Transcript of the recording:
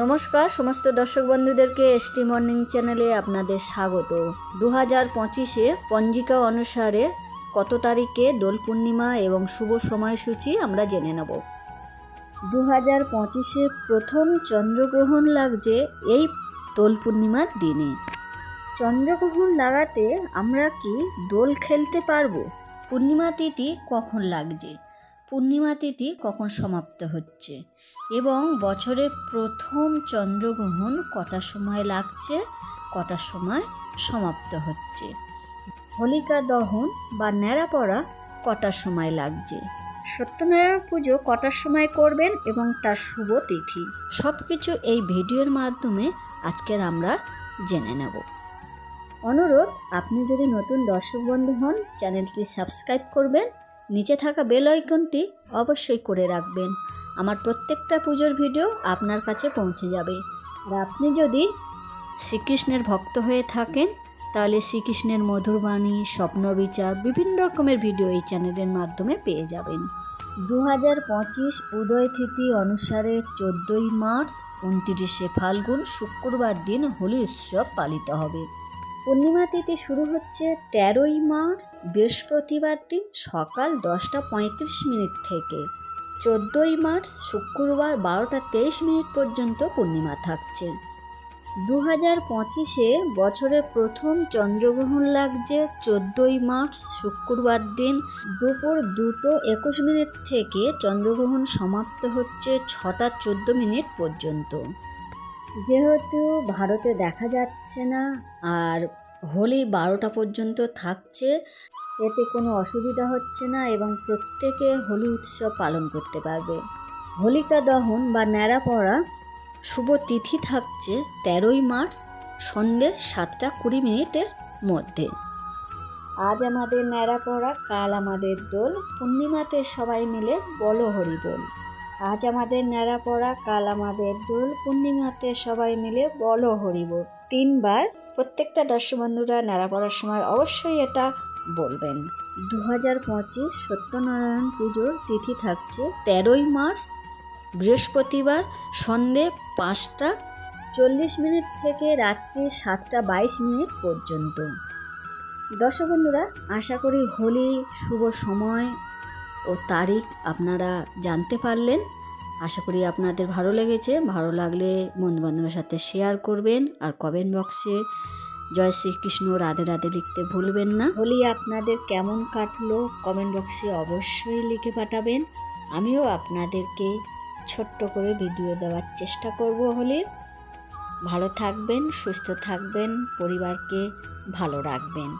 নমস্কার সমস্ত দর্শক বন্ধুদেরকে এসটি মর্নিং চ্যানেলে আপনাদের স্বাগত। 2025-এ পঞ্জিকা অনুসারে কত তারিখে দোল পূর্ণিমা এবং শুভ সময়সূচি আমরা জেনে নেব। 2025-এ প্রথম চন্দ্রগ্রহণ লাগছে এই দোল পূর্ণিমার দিনে। চন্দ্রগ্রহণ লাগাতে আমরা কি দোল খেলতে পারবো? পূর্ণিমা তিথি কখন লাগছে, পূর্ণিমা তিথি কখন সমাপ্ত হচ্ছে এবং বছরের প্রথম চন্দ্রগ্রহণ কটার সময় লাগছে, কটার সময় সমাপ্ত হচ্ছে, হোলিকা দহন বা ন্যাড়া পড়া কটার সময় লাগছে, সত্যনারায়ণ পুজো কটার সময় করবেন এবং তার শুভ তিথি, সব কিছু এই ভিডিওর মাধ্যমে আজকের আমরা জেনে নেব। অনুরোধ, আপনি যদি নতুন দর্শক বন্ধু হন চ্যানেলটি সাবস্ক্রাইব করবেন, নিচে থাকা বেল আইকনটি অবশ্যই করে রাখবেন। আমার প্রত্যেকটা পুজোর ভিডিও আপনার কাছে পৌঁছে যাবে। আর আপনি যদি শ্রীকৃষ্ণের ভক্ত হয়ে থাকেন তাহলে শ্রীকৃষ্ণের মধুর বাণী, স্বপ্ন বিচার, বিভিন্ন রকমের ভিডিও এই চ্যানেলের মাধ্যমে পেয়ে যাবেন। 2025 উদয় তিথি অনুসারে 14ই মার্চ 29শে ফাল্গুন শুক্রবার দিন হোলি উৎসব পালিত হবে। পূর্ণিমা তিথি শুরু হচ্ছে 13ই মার্চ বৃহস্পতিবার দিন সকাল 10:35 থেকে। 14ই মার্চ শুক্রবার 12:23 পর্যন্ত পূর্ণিমা থাকছে। 2025-এ বছরের প্রথম চন্দ্রগ্রহণ লাগছে 14ই মার্চ শুক্রবার দিন দুপুর 2:21 থেকে। চন্দ্রগ্রহণ সমাপ্ত হচ্ছে 6:14 পর্যন্ত। যেহেতু ভারতে দেখা যাচ্ছে না আর হোলি 12টা পর্যন্ত থাকছে, এতে কোনো অসুবিধা হচ্ছে না এবং প্রত্যেকে হোলি উৎসব পালন করতে পারবে। হোলিকা দহন বা ন্যাড়া পড়া শুভ তিথি থাকছে 13ই মার্চ সন্ধ্যে 7:20 মধ্যে। আজ আমাদের ন্যাড়া পড়া, কাল আমাদের দোল, পূর্ণিমাতে সবাই মিলে বলো হরি বল। আজ আমাদের ন্যাড়া পড়া, কাল আমাদের দোল, পূর্ণিমাতে সবাই মিলে বলো হরি বল। 3 বার প্রত্যেকটা দর্শক বন্ধুরা ন্যাড়া পড়ার সময় অবশ্যই এটা বলবেন। 2025 সত্যনারায়ণ পুজোর তিথি থাকছে 13ই মার্চ বৃহস্পতিবার সন্ধ্যে 5:40 থেকে রাত্রি 7:22 পর্যন্ত। দর্শক বন্ধুরা, আশা করি হোলি শুভ সময় ও তারিখ আপনারা জানতে পারলেন। আশা করি আপনাদের ভালো লেগেছে। ভালো লাগলে বন্ধুবান্ধবের সাথে শেয়ার করবেন আর কমেন্ট বক্সে জয় শ্রীকৃষ্ণ রাধে রাধে লিখতে ভুলবেন না। হোলি আপনাদের কেমন কাটলো কমেন্ট বক্সে অবশ্যই লিখে পাঠাবেন। আমিও আপনাদেরকে ছোট্ট করে ভিডিও দেওয়ার চেষ্টা করব হোলির। ভালো থাকবেন, সুস্থ থাকবেন, পরিবারকে ভালো রাখবেন।